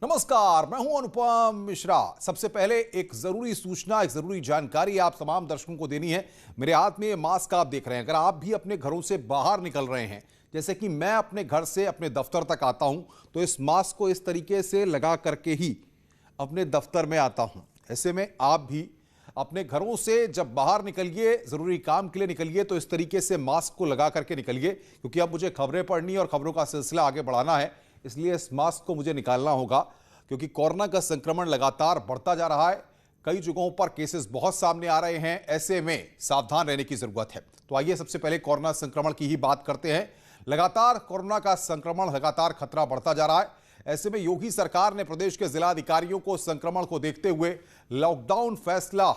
नमस्कार, मैं हूं अनुपम मिश्रा। सबसे पहले एक जरूरी सूचना, एक जरूरी जानकारी आप तमाम दर्शकों को देनी है। मेरे हाथ में ये मास्क आप देख रहे हैं। अगर आप भी अपने घरों से बाहर निकल रहे हैं, जैसे कि मैं अपने घर से अपने दफ्तर तक आता हूं, तो इस मास्क को इस तरीके से लगा करके ही अपने दफ्तर में आता हूं। ऐसे में आप भी अपने घरों से जब बाहर निकलिए, जरूरी काम के लिए निकलिए, तो इस तरीके से मास्क को लगा करके निकलिए, क्योंकि अब मुझे खबरें पढ़नी और खबरों का सिलसिला आगे बढ़ाना है। इसलिए इस मास्क को मुझे निकालना होगा, क्योंकि कोरोना का संक्रमण लगातार बढ़ता जा रहा है। कई जगहों पर केसेस बहुत सामने आ रहे हैं। ऐसे में सावधान रहने की जरूरत है। तो आइए सबसे पहले कोरोना संक्रमण की ही बात करते हैं। लगातार कोरोना का संक्रमण, लगातार खतरा बढ़ता जा रहा है। ऐसे में योगी सरकार ने प्रदेश के जिलाधिकारियों को संक्रमण को देखते हुए लॉकडाउन फैसला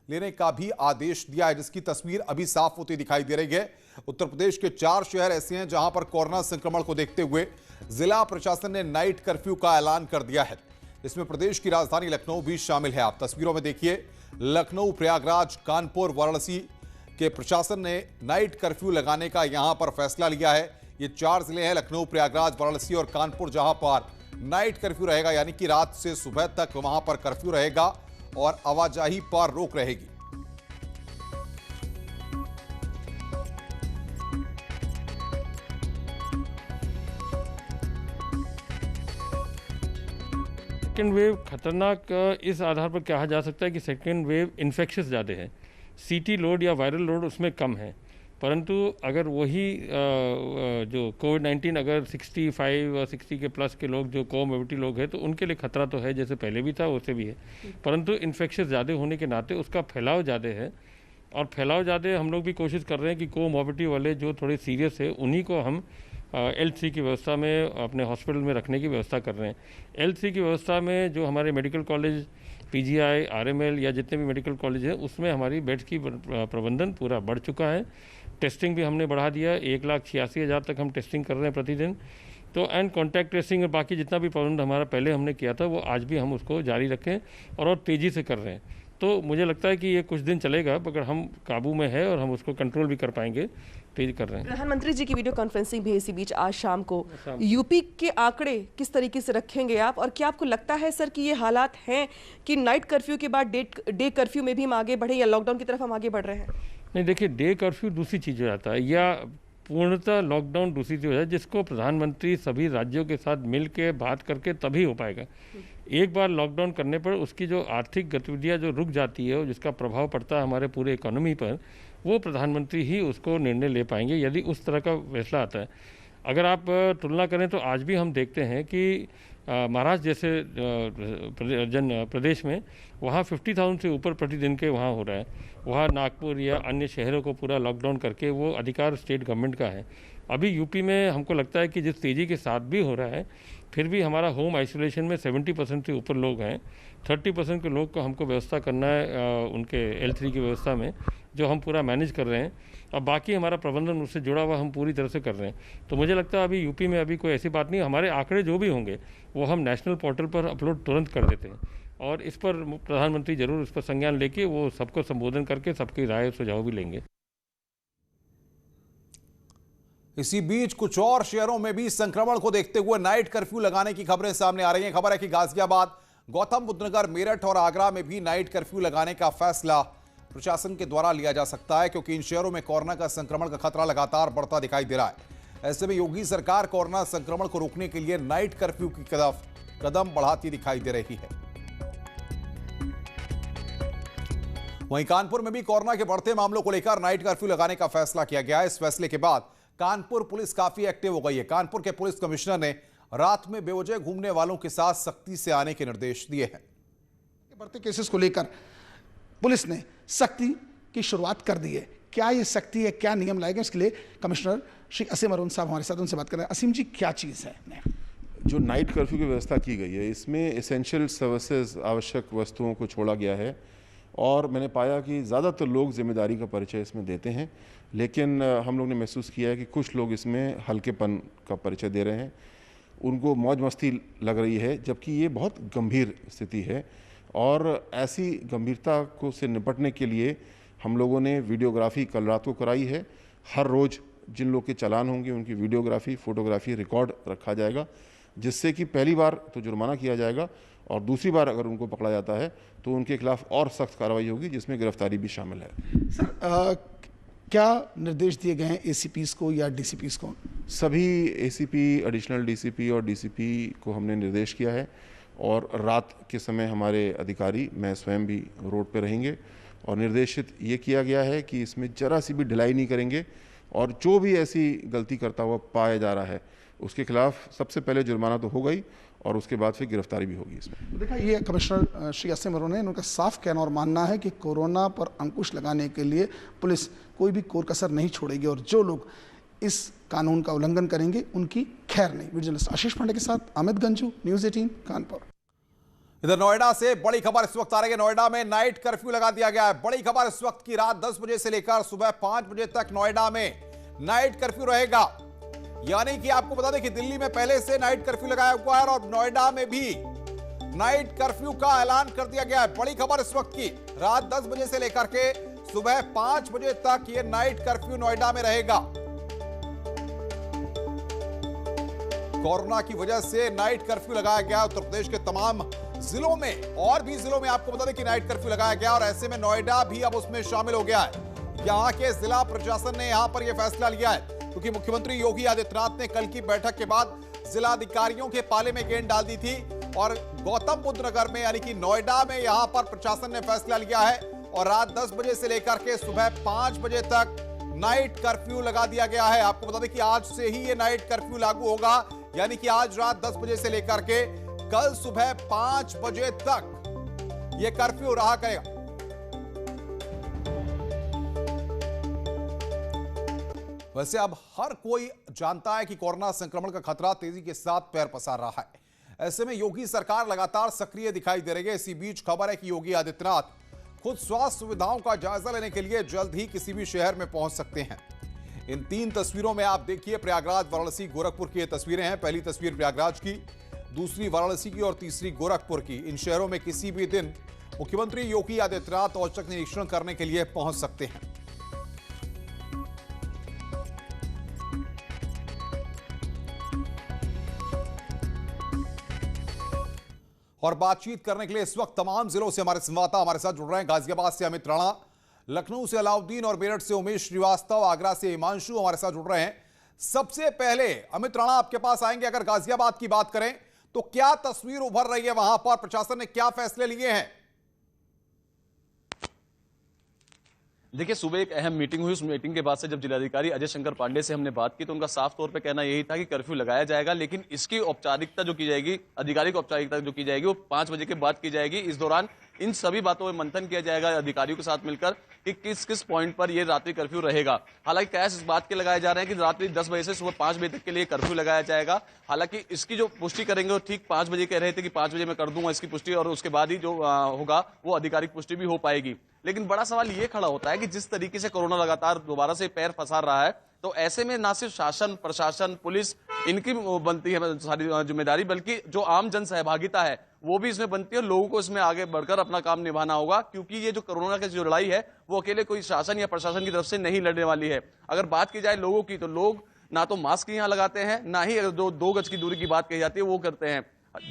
लेने का भी आदेश दिया है, जिसकी तस्वीर अभी साफ होती दिखाई दे रही है। उत्तर प्रदेश के 4 शहर ऐसे हैं जहां पर कोरोना संक्रमण को देखते हुए जिला प्रशासन ने नाइट कर्फ्यू का ऐलान कर दिया है। इसमें प्रदेश की राजधानी लखनऊ भी शामिल है। आप तस्वीरों में देखिए, लखनऊ, प्रयागराज, कानपुर, वाराणसी के प्रशासन ने नाइट कर्फ्यू लगाने का यहां पर फैसला लिया है। ये 4 जिले हैं, लखनऊ, प्रयागराज, वाराणसी और कानपुर, जहां पर नाइट कर्फ्यू रहेगा, यानी कि रात से सुबह तक वहां पर कर्फ्यू रहेगा और आवाजाही पर रोक रहेगी। सेकेंड वेव खतरनाक इस आधार पर कहा जा सकता है कि सेकेंड वेव इन्फेक्शियस ज़्यादा है। सीटी लोड या वायरल लोड उसमें कम है, परंतु अगर वही जो कोविड-19 अगर 65 और 60 के प्लस के लोग जो कोमोबिलिटी लोग हैं, तो उनके लिए खतरा तो है, जैसे पहले भी था वैसे भी है। परंतु इन्फेक्शियस ज़्यादा होने के नाते उसका फैलाव ज़्यादा है, और फैलाव ज़्यादा हम लोग भी कोशिश कर रहे हैं कि कोमोबिलिटी वाले जो थोड़े सीरियस है उन्हीं को हम L3 की व्यवस्था में अपने हॉस्पिटल में रखने की व्यवस्था कर रहे हैं। L3 की व्यवस्था में जो हमारे मेडिकल कॉलेज, PGI, RML या जितने भी मेडिकल कॉलेज हैं, उसमें हमारी बेड्स की प्रबंधन पूरा बढ़ चुका है। टेस्टिंग भी हमने बढ़ा दिया, 1,86,000 तक हम टेस्टिंग कर रहे हैं प्रतिदिन। तो एंड कॉन्टैक्ट ट्रेसिंग और बाकी जितना भी प्रबंध हमारा पहले हमने किया था, वो आज भी हम उसको जारी रखें और तेज़ी से कर रहे हैं। तो मुझे लगता है कि ये कुछ दिन चलेगा, मगर हम काबू में है और हम उसको कंट्रोल भी कर पाएंगे, तेज कर रहे हैं। प्रधानमंत्री जी की वीडियो कॉन्फ्रेंसिंग भी इसी बीच आज शाम को यूपी के आंकड़े किस तरीके से रखेंगे आप, और क्या आपको लगता है सर कि ये हालात हैं कि नाइट कर्फ्यू के बाद डे कर्फ्यू में भी हम आगे बढ़े, या लॉकडाउन की तरफ हम आगे बढ़ रहे हैं? नहीं, देखिए, डे कर्फ्यू दूसरी चीज़ हो जाता है, या पूर्णतः लॉकडाउन दूसरी चीज़ हो जाए, जिसको प्रधानमंत्री सभी राज्यों के साथ मिल के बात करके तभी हो पाएगा। एक बार लॉकडाउन करने पर उसकी जो आर्थिक गतिविधियां जो रुक जाती है और जिसका प्रभाव पड़ता है हमारे पूरे इकोनॉमी पर, वो प्रधानमंत्री ही उसको निर्णय ले पाएंगे यदि उस तरह का फैसला आता है। अगर आप तुलना करें तो आज भी हम देखते हैं कि महाराष्ट्र जैसे प्रदेश में वहाँ 50,000 से ऊपर प्रतिदिन के वहाँ हो रहा है। वहाँ नागपुर या अन्य शहरों को पूरा लॉकडाउन करके वो अधिकार स्टेट गवर्नमेंट का है। अभी यूपी में हमको लगता है कि जिस तेज़ी के साथ भी हो रहा है, फिर भी हमारा होम आइसोलेशन में 70% से ऊपर लोग हैं। 30% के लोग को हमको व्यवस्था करना है उनके L3 की व्यवस्था में, जो हम पूरा मैनेज कर रहे हैं। अब बाकी हमारा प्रबंधन उससे जुड़ा हुआ हम पूरी तरह से कर रहे हैं। तो मुझे लगता है अभी यूपी में अभी कोई ऐसी बात नहीं। हमारे आंकड़े जो भी होंगे वो हम नेशनल पोर्टल पर अपलोड तुरंत कर देते हैं, और इस पर प्रधानमंत्री जरूर इस पर संज्ञान लेके वो सबको संबोधन करके सबकी राय सुझाव भी लेंगे। इसी बीच कुछ और शहरों में भी संक्रमण को देखते हुए नाइट कर्फ्यू लगाने की खबरें सामने आ रही हैं। खबर है कि गाजियाबाद, गौतम बुद्ध नगर, मेरठ और आगरा में भी नाइट कर्फ्यू लगाने का फैसला प्रशासन के द्वारा लिया जा सकता है, क्योंकि इन शहरों में कोरोना का संक्रमण का खतरा लगातार बढ़ता दिखाई दे रहा है। ऐसे में योगी सरकार कोरोना संक्रमण को रोकने के लिए नाइट कर्फ्यू की कदम बढ़ाती दिखाई दे रही है। वहीं कानपुर में भी कोरोना के बढ़ते मामलों को लेकर नाइट कर्फ्यू लगाने का फैसला किया गया है। इस फैसले के बाद कानपुर पुलिस काफी एक्टिव हो गई है। कानपुर के पुलिस कमिश्नर ने रात में बेवजह घूमने वालों के साथ सख्ती से आने के निर्देश दिए हैं। बढ़ते केसेस को लेकर पुलिस ने सख्ती की शुरुआत कर दी है। क्या ये सख्ती है, क्या नियम लाए गए, इसके लिए कमिश्नर श्री असीम अरुण साहब हमारे साथ, उनसे बात कर रहे हैं। असीम जी, क्या चीज़ है? जो नाइट कर्फ्यू की व्यवस्था की गई है, इसमें एसेंशियल सर्विसेज, आवश्यक वस्तुओं को छोड़ा गया है, और मैंने पाया कि ज़्यादातर लोग जिम्मेदारी का परिचय इसमें देते हैं, लेकिन हम लोग ने महसूस किया है कि कुछ लोग इसमें हल्केपन का परिचय दे रहे हैं, उनको मौज मस्ती लग रही है, जबकि ये बहुत गंभीर स्थिति है। और ऐसी गंभीरता को से निपटने के लिए हम लोगों ने वीडियोग्राफी कल रात को कराई है। हर रोज़ जिन लोग के चालान होंगे उनकी वीडियोग्राफी, फोटोग्राफी, रिकॉर्ड रखा जाएगा, जिससे कि पहली बार तो जुर्माना किया जाएगा और दूसरी बार अगर उनको पकड़ा जाता है तो उनके खिलाफ और सख्त कार्रवाई होगी, जिसमें गिरफ्तारी भी शामिल है। सर क्या निर्देश दिए गए हैं एसीपीज को या डीसीपीज को? सभी एसीपी, एडिशनल डीसीपी और डीसीपी को हमने निर्देश किया है और रात के समय हमारे अधिकारी, मैं स्वयं भी रोड पर रहेंगे और निर्देशित ये किया गया है कि इसमें जरा सी भी ढिलाई नहीं करेंगे और जो भी ऐसी गलती करता हुआ पाया जा रहा है उसके खिलाफ सबसे पहले जुर्माना तो होगा ही और उसके बाद फिर गिरफ्तारी भी होगी इसमें। देखा, ये कमिश्नर श्री असीम अरोड़ा ने, उनका साफ कहना और मानना है कि कोरोना पर अंकुश लगाने के लिए पुलिस कोई भी कोर कसर नहीं छोड़ेगी और जो लोग इस कानून का उल्लंघन करेंगे उनकी खैर नहीं। वीडियो जर्नलिस्ट आशीष पांडे के साथ अमित गंजू, न्यूज़ 18 कानपुर। इधर नोएडा से बड़ी खबर इस वक्त आ रही है। नोएडा में नाइट कर्फ्यू लगा दिया गया है। बड़ी खबर इस वक्त की, रात 10 बजे से लेकर सुबह 5 बजे तक नोएडा में नाइट कर्फ्यू रहेगा। यानी कि आपको बता दें कि दिल्ली में पहले से नाइट कर्फ्यू लगाया हुआ है और नोएडा में भी नाइट कर्फ्यू का ऐलान कर दिया गया है। बड़ी खबर इस वक्त की, रात 10 बजे से लेकर के सुबह 5 बजे तक ये नाइट कर्फ्यू नोएडा में रहेगा। कोरोना की वजह से नाइट कर्फ्यू लगाया गया उत्तर प्रदेश के तमाम जिलों में, और भी जिलों में आपको बता दें कि नाइट कर्फ्यू लगाया गया और ऐसे में नोएडा भी अब उसमें शामिल हो गया है। यहां के जिला प्रशासन ने यहां पर यह फैसला लिया है क्योंकि मुख्यमंत्री योगी आदित्यनाथ ने कल की बैठक के बाद जिलाधिकारियों के पाले में गेंद डाल दी थी और गौतम बुद्ध नगर में यानी कि नोएडा में यहां पर प्रशासन ने फैसला लिया है और रात 10 बजे से लेकर के सुबह 5 बजे तक नाइट कर्फ्यू लगा दिया गया है। आपको बता दें कि आज से ही ये नाइट कर्फ्यू लागू होगा, यानी कि आज रात 10 बजे से लेकर के कल सुबह 5 बजे तक ये कर्फ्यू रहा करेगा। वैसे अब हर कोई जानता है कि कोरोना संक्रमण का खतरा तेजी के साथ पैर पसार रहा है। ऐसे में योगी सरकार लगातार सक्रिय दिखाई दे रही है। इसी बीच खबर है कि योगी आदित्यनाथ खुद स्वास्थ्य सुविधाओं का जायजा लेने के लिए जल्द ही किसी भी शहर में पहुंच सकते हैं। इन 3 तस्वीरों में आप देखिए, प्रयागराज, वाराणसी, गोरखपुर की ये तस्वीरें हैं। पहली तस्वीर प्रयागराज की, दूसरी वाराणसी की और तीसरी गोरखपुर की। इन शहरों में किसी भी दिन मुख्यमंत्री योगी आदित्यनाथ औचक निरीक्षण करने के लिए पहुंच सकते हैं। और बातचीत करने के लिए इस वक्त तमाम जिलों से हमारे संवाददाता हमारे साथ जुड़ रहे हैं। गाजियाबाद से अमित राणा, लखनऊ से अलाउद्दीन और मेरठ से उमेश श्रीवास्तव, आगरा से हिमांशु हमारे साथ जुड़ रहे हैं। सबसे पहले अमित राणा आपके पास आएंगे। अगर गाजियाबाद की बात करें तो क्या तस्वीर उभर रही है, वहां पर प्रशासन ने क्या फैसले लिए हैं? देखिए, सुबह एक अहम मीटिंग हुई। उस मीटिंग के बाद से जब जिलाधिकारी अजय शंकर पांडे से हमने बात की तो उनका साफ तौर पे कहना यही था कि कर्फ्यू लगाया जाएगा, लेकिन इसकी औपचारिकता जो की जाएगी, आधिकारिक औपचारिकता जो की जाएगी, वो 5 बजे के बाद की जाएगी। इस दौरान इन सभी बातों में मंथन किया जाएगा अधिकारियों के साथ मिलकर कि किस किस पॉइंट पर यह रात्रि कर्फ्यू रहेगा। हालांकि कयास इस बात के लगाए जा रहे हैं कि रात्रि 10 बजे से सुबह 5 बजे तक के लिए कर्फ्यू लगाया जाएगा। हालांकि इसकी जो पुष्टि करेंगे वो ठीक 5 बजे कह रहे थे कि 5 बजे मैं कर दूंगा इसकी पुष्टि और उसके बाद ही जो होगा वो आधिकारिक पुष्टि भी हो पाएगी। लेकिन बड़ा सवाल ये खड़ा होता है कि जिस तरीके से कोरोना लगातार दोबारा से पैर पसार रहा है, तो ऐसे में ना सिर्फ शासन, प्रशासन, पुलिस, इनकी बनती है सारी जिम्मेदारी, बल्कि जो आम जन सहभागिता है वो भी इसमें बनती है। लोगों को इसमें आगे बढ़कर अपना काम निभाना होगा, क्योंकि ये जो कोरोना की जो लड़ाई है वो अकेले कोई शासन या प्रशासन की तरफ से नहीं लड़ने वाली है। अगर बात की जाए लोगों की, तो लोग ना तो मास्क यहाँ लगाते हैं, ना ही अगर 2 गज की दूरी की बात कही जाती है वो करते हैं,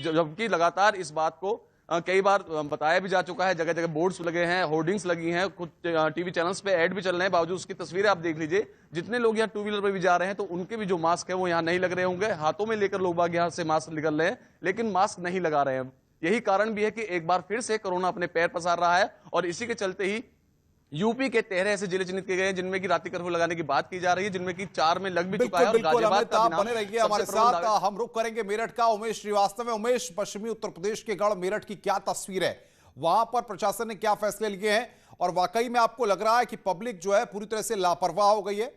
जबकि लगातार इस बात को कई बार बताया भी जा चुका है। जगह जगह बोर्ड्स लगे हैं, होर्डिंग्स लगी हैं, कुछ टीवी चैनल्स पे ऐड भी चल रहे हैं। बावजूद उसकी तस्वीरें आप देख लीजिए, जितने लोग यहाँ 2 व्हीलर पर भी जा रहे हैं तो उनके भी जो मास्क है वो यहाँ नहीं लग रहे होंगे। हाथों में लेकर लोग बाग यहाँ से मास्क निकल रहे हैं, लेकिन मास्क नहीं लगा रहे हैं। यही कारण भी है कि एक बार फिर से कोरोना अपने पैर पसार रहा है और इसी के चलते ही यूपी के 13 ऐसे जिले चिन्हित किए गए हैं जिनमें की रात्रि कर्फ्यू लगाने की बात की जा रही है, जिनमें की 4 में लग भी चुका है। बिल्कुल अमित, आप बने रहिए हमारे साथ। हम रुक करेंगे मेरठ का उमेश श्रीवास्तव में। उमेश, पश्चिमी उत्तर प्रदेश के गढ़ मेरठ की क्या तस्वीर है, वहां पर प्रशासन ने क्या फैसले लिए हैं और वाकई में आपको लग रहा है कि पब्लिक जो है पूरी तरह से लापरवाह हो गई है?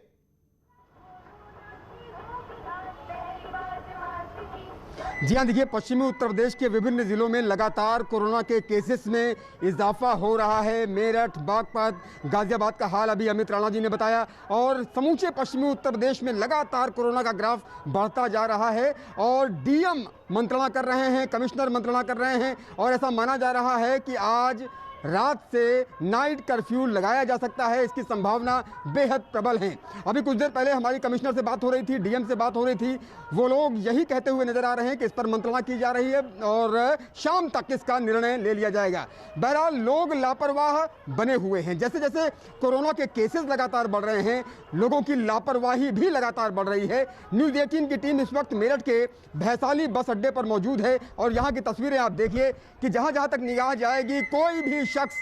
जी हाँ, देखिए, पश्चिमी उत्तर प्रदेश के विभिन्न जिलों में लगातार कोरोना के केसेस में इजाफा हो रहा है। मेरठ, बागपत, गाजियाबाद का हाल अभी अमित राणा जी ने बताया और समूचे पश्चिमी उत्तर प्रदेश में लगातार कोरोना का ग्राफ बढ़ता जा रहा है और डीएम मंत्रणा कर रहे हैं, कमिश्नर मंत्रणा कर रहे हैं और ऐसा माना जा रहा है कि आज रात से नाइट कर्फ्यू लगाया जा सकता है, इसकी संभावना बेहद प्रबल है। अभी कुछ देर पहले हमारी कमिश्नर से बात हो रही थी, डीएम से बात हो रही थी, वो लोग यही कहते हुए नजर आ रहे हैं कि इस पर मंत्रणा की जा रही है और शाम तक इसका निर्णय ले लिया जाएगा। बहरहाल लोग लापरवाह बने हुए हैं, जैसे जैसे कोरोना के केसेस लगातार बढ़ रहे हैं, लोगों की लापरवाही भी लगातार बढ़ रही है। न्यूज़ 18 की टीम इस वक्त मेरठ के भैसाली बस अड्डे पर मौजूद है और यहाँ की तस्वीरें आप देखिए कि जहाँ जहाँ तक निगाह जाएगी कोई भी शख्स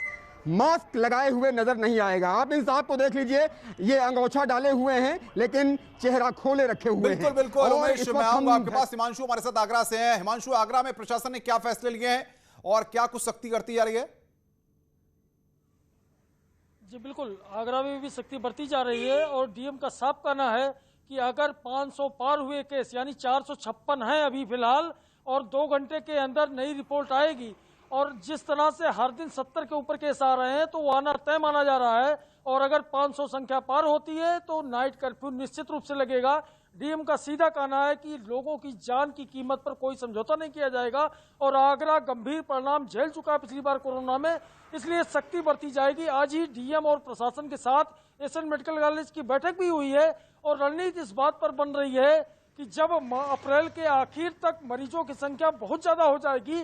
मास्क लगाए हुए नजर नहीं आएगा। आप इन साहब को देख लीजिए, ये अंगोछा डाले हुए हैं लेकिन चेहरा खोले रखे हुए हैं। बिल्कुल उमेश, मैं आऊंगा आपके पास। हिमांशु हमारे साथ आगरा से हैं। हिमांशु, आगरा में प्रशासन ने क्या फैसले लिए हैं और क्या कुछ सख्ती करती जा रही है? जी बिल्कुल, आगरा में भी सख्ती बरती जा रही है और डीएम का साफ कहना है कि अगर 500 पार हुए केस यानी 456 हैं अभी फिलहाल और 2 घंटे के अंदर नई रिपोर्ट आएगी और जिस तरह से हर दिन 70 के ऊपर केस आ रहे हैं तो वो आना तय माना जा रहा है और अगर 500 संख्या पार होती है तो नाइट कर्फ्यू निश्चित रूप से लगेगा। डीएम का सीधा कहना है कि लोगों की जान की कीमत पर कोई समझौता नहीं किया जाएगा और आगरा गंभीर परिणाम झेल चुका है पिछली बार कोरोना में, इसलिए सख्ती बरती जाएगी। आज ही डीएम और प्रशासन के साथ एशियन मेडिकल कॉलेज की बैठक भी हुई है और रणनीति इस बात पर बन रही है कि जब अप्रैल के आखिर तक मरीजों की संख्या बहुत ज्यादा हो जाएगी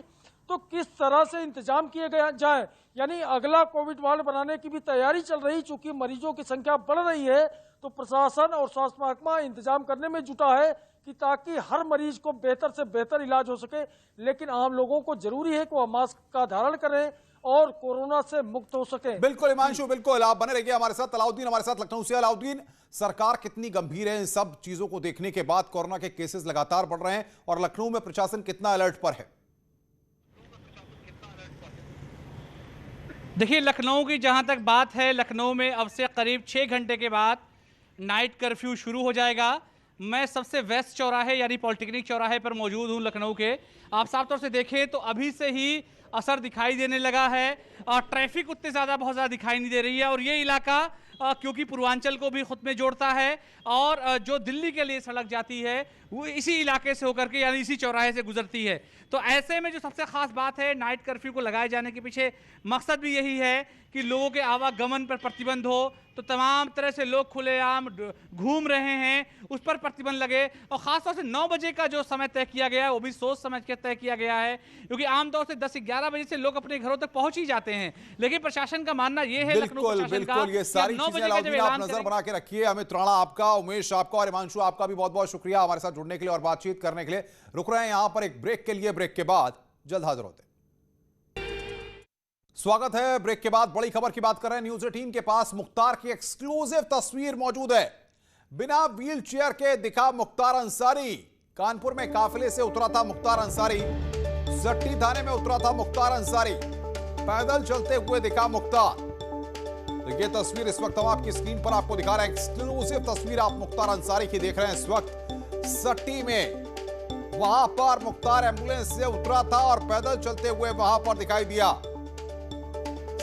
तो किस तरह से इंतजाम किए गए जाए, यानी अगला कोविड वार्ड बनाने की भी तैयारी चल रही। चूंकि मरीजों की संख्या बढ़ रही है तो प्रशासन और स्वास्थ्य महकमा इंतजाम करने में जुटा है कि ताकि हर मरीज को बेहतर से बेहतर इलाज हो सके। लेकिन आम लोगों को जरूरी है कि वह मास्क का धारण करें और कोरोना से मुक्त हो सके। बिल्कुल हिमांशु, बिल्कुल आप बने रहिए हमारे साथ। अलाउद्दीन हमारे साथ लखनऊ से। अलाउद्दीन, सरकार कितनी गंभीर है इन सब चीजों को देखने के बाद? कोरोना के केसेस लगातार बढ़ रहे हैं और लखनऊ में प्रशासन कितना अलर्ट पर है? देखिए, लखनऊ की जहां तक बात है, लखनऊ में अब से करीब 6 घंटे के बाद नाइट कर्फ्यू शुरू हो जाएगा। मैं सबसे वेस्ट चौराहे यानी पॉलिटेक्निक चौराहे पर मौजूद हूं लखनऊ के। आप साफ तौर से देखें तो अभी से ही असर दिखाई देने लगा है और ट्रैफिक उतने ज़्यादा बहुत ज़्यादा दिखाई नहीं दे रही है और ये इलाका क्योंकि पूर्वांचल को भी खुद में जोड़ता है और जो दिल्ली के लिए सड़क जाती है वो इसी इलाके से होकर के यानी इसी चौराहे से गुजरती है। तो ऐसे में जो सबसे खास बात है, नाइट कर्फ्यू को लगाए जाने के पीछे मकसद भी यही है कि लोगों के आवागमन पर प्रतिबंध हो, तो तमाम तरह से लोग खुलेआम घूम रहे हैं उस पर प्रतिबंध लगे और ख़ासतौर से 9 बजे का जो समय तय किया गया है वो भी सोच समझ के तय किया गया है, क्योंकि आमतौर से 10-11 बजे से लोग अपने घरों तक पहुंच ही जाते हैं। लेकिन प्रशासन का मानना ये है, लखनऊ प्रशासन का, ये सारी चीजें अलाउद्दीन आप नजर बना के रखिए। अमित राणा आपका, उमेश आपका और हिमांशु आपका भी बहुत बहुत शुक्रिया हमारे साथ जुड़ने के लिए और बातचीत करने के लिए। रुक रहे हैं यहां पर एक ब्रेक के लिए, ब्रेक के बाद जल्द हाजिर होते हैं। स्वागत है। ब्रेक के बाद बड़ी खबर की बात कर रहे हैं। न्यूज़ 18 के पास मुख्तार की एक्सक्लूसिव तस्वीर मौजूद है। बिना व्हील चेयर के दिखा मुख्तार अंसारी। कानपुर में काफिले से उतरा था मुख्तार अंसारी, सट्टी थाने में उतरा था मुख्तार अंसारी, पैदल चलते हुए दिखा मुख्तार। तो ये तस्वीर इस वक्त हम आपकी स्क्रीन पर आपको दिखा रहे हैं। एक्सक्लूसिव तस्वीर आप मुख्तार अंसारी की देख रहे हैं इस वक्त। सट्टी में वहां पर मुख्तार एम्बुलेंस से उतरा था और पैदल चलते हुए वहां पर दिखाई दिया।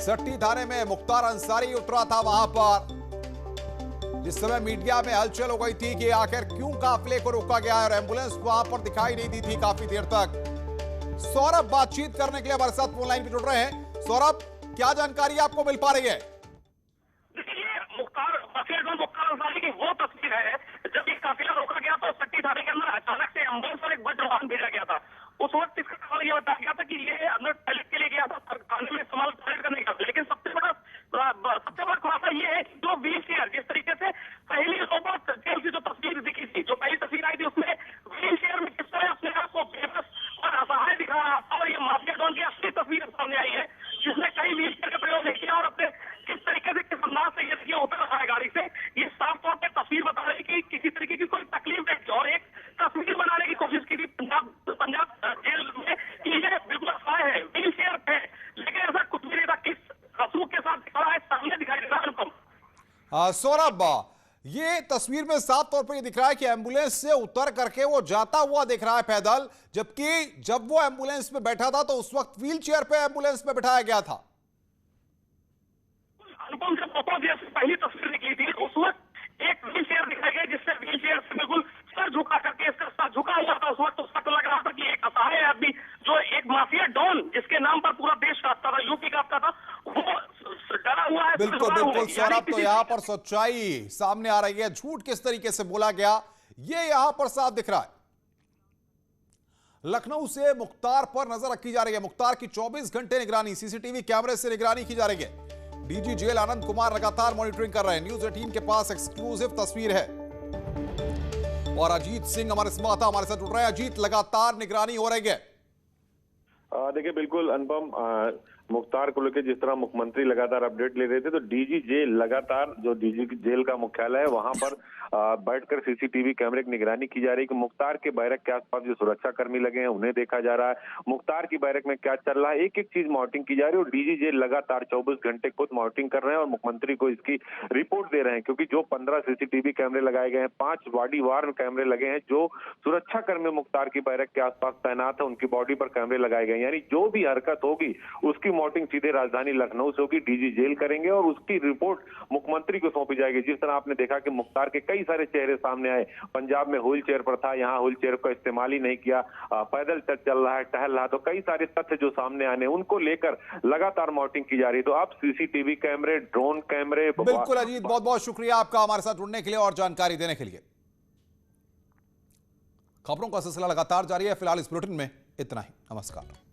सट्टी थाने में मुख्तार अंसारी उतरा था वहां पर, जिस समय मीडिया में हलचल हो गई थी कि आखिर क्यों काफिले को रोका गया है और एम्बुलेंस वहां पर दिखाई नहीं दी थी काफी देर तक। सौरभ बातचीत करने के लिए हमारे साथ फोन लाइन पे जुड़ रहे हैं। सौरभ, क्या जानकारी आपको मिल पा रही है? मुख्तार अंसारी की वो तस्वीर है जब ये काफिला रोका गया तो सट्टी थाने के अंदर अचानक से एम्बुलेंस और एक बड़ा वाहन भेजा गया था। उस वक्त इसका सवाल ये बताया गया था कि ये अंदर टॉयलेट के लिए गया था, थाने में इस्तेमाल टॉयलेट करने का। लेकिन सबसे बड़ा खुलासा ये है कि जो व्हील चेयर, जिस तरीके से पहली रोबोट जेल की जो तस्वीर दिखी थी, जो पहली तस्वीर आई थी उसमें व्हील चेयर में किस तरह अपने आप को बेबस और असहाय दिखा रहा था और ये माफिया डॉन की असली तस्वीर सामने आई है, जिसने कई व्हील चेयर का प्रयोग नहीं किया और अपने किस तरीके से, किस अंदाज से ये देखिए उतर रहा है गाड़ी से। ये साफ तौर पर तस्वीर बता रही कि किसी तरीके की कोई तकलीफ नहीं। और एक तस्वीर बनाने की कोशिश की थी पंजाब जेल में कि ये बिल्कुल असहाय है, व्हील चेयर पे, लेकिन ऐसा कुछ भी नहीं था। किस रसूख के साथ खड़ा है सामने दिखाई दे रहा है हमको। सौरभ, ये तस्वीर में साफ तौर पर ये दिख रहा है कि एम्बुलेंस से उतर करके वो जाता हुआ दिख रहा है पैदल, जबकि जब वो एम्बुलेंस में बैठा था तो उस वक्त व्हील चेयर पे एम्बुलेंस में बिठाया गया था। अनुपम, जब पहली तस्वीर निकली थी उस वक्त एक व्हील चेयर दिखाई गई, जिससे व्हील चेयर से बिल्कुल सर झुका करके इसका सर झुका हुआ था। उस वक्त उसका तो लग रहा था कि एक असहाय आदमी जो एक माफिया डॉन जिसके नाम पर पूरा देश कांपता था, यूपी कांपता था, बिल्कुल बिल्कुल सौरभ, तो यहाँ पर सच्चाई सामने आ रही है, झूठ किस तरीके से बोला गया ये यहां पर साफ दिख रहा है। लखनऊ से मुख्तार पर नजर रखी जा रही है। मुख्तार की 24 घंटे निगरानी, सीसीटीवी कैमरे से निगरानी की जा रही है। डीजी जेल आनंद कुमार लगातार मॉनिटरिंग कर रहे हैं। न्यूज 18 के पास एक्सक्लूसिव तस्वीर है और अजीत सिंह हमारे संवाददाता हमारे साथ जुड़ रहे हैं। अजीत, लगातार निगरानी हो रही है। देखिए बिल्कुल अनुपम, मुख्तार को लेकर जिस तरह मुख्यमंत्री लगातार अपडेट ले रहे थे, तो डीजी जेल लगातार जो डीजी जेल का मुख्यालय है वहां पर बैठकर सीसीटीवी कैमरे की निगरानी की जा रही है कि मुख्तार के बैरक के आसपास जो सुरक्षा कर्मी लगे हैं उन्हें देखा जा रहा है, मुख्तार की बैरक में क्या चल रहा है, एक एक चीज मॉनिटरिंग की जा रही है। और डीजी जेल लगातार 24 घंटे खुद मॉनिटरिंग कर रहे हैं और मुख्यमंत्री को इसकी रिपोर्ट दे रहे हैं, क्योंकि जो 15 सीसीटीवी कैमरे लगाए गए हैं, 5 बॉडीवार कैमरे लगे हैं, जो सुरक्षा कर्मी मुख्तार की बैरक के आसपास तैनात है उनकी बॉडी पर कैमरे लगाए गए हैं। यानी जो भी हरकत होगी उसकी मॉनिटरिंग सीधे राजधानी लखनऊ से होगी, डीजी जेल करेंगे और उसकी रिपोर्ट मुख्यमंत्री को सौंपी जाएगी। जिस तरह आपने देखा कि मुख्तार के कई सारे चेहरे सामने आए, पंजाब में व्हील चेयर पर था, यहाँ व्हील चेयर का इस्तेमाल ही नहीं किया, पैदल चल रहा है, टहल रहा है, तो कई सारे तथ्य जो सामने आने उनको लेकर लगातार मॉनिटरिंग की जा रही है। तो अब सीसीटीवी कैमरे, ड्रोन कैमरे। बिल्कुल अजीत, बहुत बहुत शुक्रिया आपका हमारे साथ जुड़ने के लिए और जानकारी देने के लिए। खबरों का सिलसिला लगातार जारी है। फिलहाल इस बुलेटिन में इतना ही। नमस्कार।